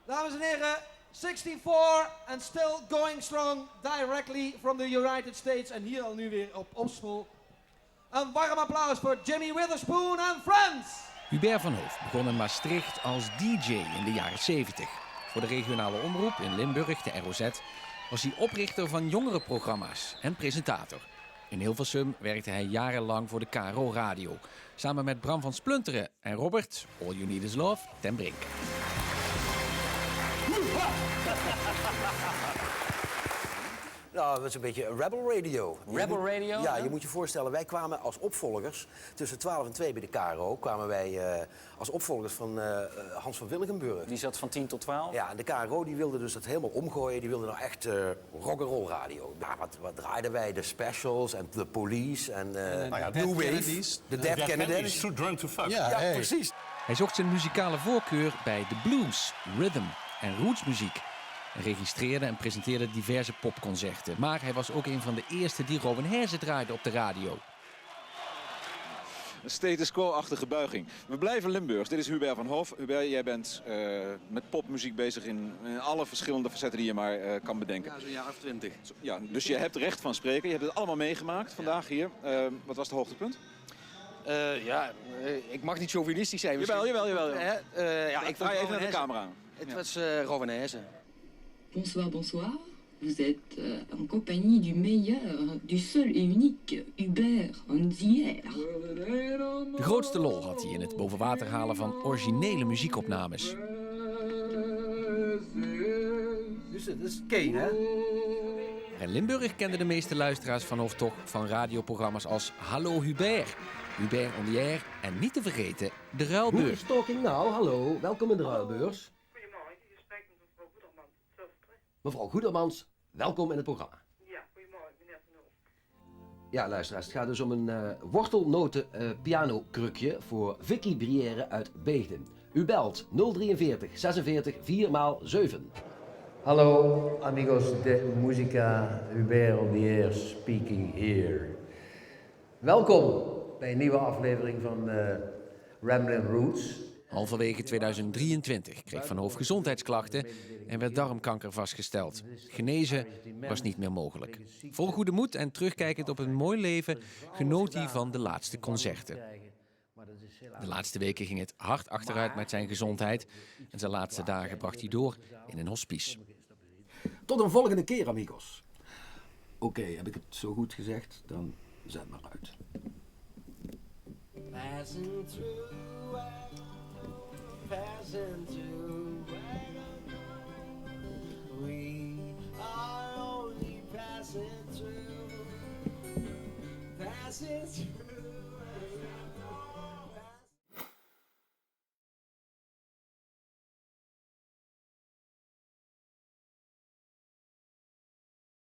Dames en heren, 64 and still going strong directly from the United States. En hier al nu weer op Opschool. Een warm applaus voor Jimmy Witherspoon and Friends. Hubert van Hoof begon in Maastricht als DJ in de jaren 70. Voor de regionale omroep in Limburg, de ROZ, was hij oprichter van jongerenprogramma's en presentator. In Hilversum werkte hij jarenlang voor de KRO Radio. Samen met Bram van Splunteren en Robert, All You Need Is Love, ten Brink. Nou, dat is een beetje Rebel Radio. Rebel Radio? Ja, je moet je voorstellen, wij kwamen als opvolgers, tussen 12 en 2 bij de KRO, kwamen wij als opvolgers van Hans van Willigenburg. Die zat van 10 tot 12? Ja, en de KRO die wilde dus dat helemaal omgooien. Die wilde nou echt rock'n'roll radio. Ja, wat draaiden wij? De Specials en The Police en New Wave. De Dead Kennedys. Too drunk to fuck. Ja, precies. Hij zocht zijn muzikale voorkeur bij de blues, rhythm en rootsmuziek. En registreerde en presenteerde diverse popconcerten. Maar hij was ook een van de eerste die Rowan Hezen draaide op de radio. Een status quo-achtige buiging. We blijven Limburgs. Dit is Hubert van Hoof. Hubert, jij bent met popmuziek bezig in alle verschillende facetten die je maar kan bedenken. Ja, zo'n jaar of 20. Ja, dus je hebt recht van spreken. Je hebt het allemaal meegemaakt vandaag hier. Wat was het hoogtepunt? Ik mag niet chauvinistisch zijn. Jawel. Ik Draai even naar de camera. Het was Rowan Hezen. Bonsoir, bonsoir. Vous êtes en compagnie du meilleur, du seul et unique Hubert Anzière. De grootste lol had hij in het boven water halen van originele muziekopnames. Dus dat is Kane, hè? En Limburg kenden de meeste luisteraars van Hoof toch van radioprogramma's als Hallo Hubert, Hubert Anzière en niet te vergeten de Ruilbeurs. Who is talking now? Hallo, welkom in de Ruilbeurs. Mevrouw Goedermans, welkom in het programma. Ja, goedemorgen, meneer Van Hoof. Ja, luisteraars, het gaat dus om een wortelnoten pianokrukje voor Vicky Brière uit Beegden. U belt 043 46 4x7. Hallo, amigos de musica, Hubert Anzière speaking here. Welkom bij een nieuwe aflevering van Ramblin' Roots. Halverwege 2023 kreeg Van Hoof gezondheidsklachten en werd darmkanker vastgesteld. Genezen was niet meer mogelijk. Vol goede moed en terugkijkend op een mooi leven genoot hij van de laatste concerten. De laatste weken ging het hard achteruit met zijn gezondheid en zijn laatste dagen bracht hij door in een hospice. Tot een volgende keer, amigos. Oké, heb ik het zo goed gezegd? Dan zet maar uit. Passing through, we are only passing through.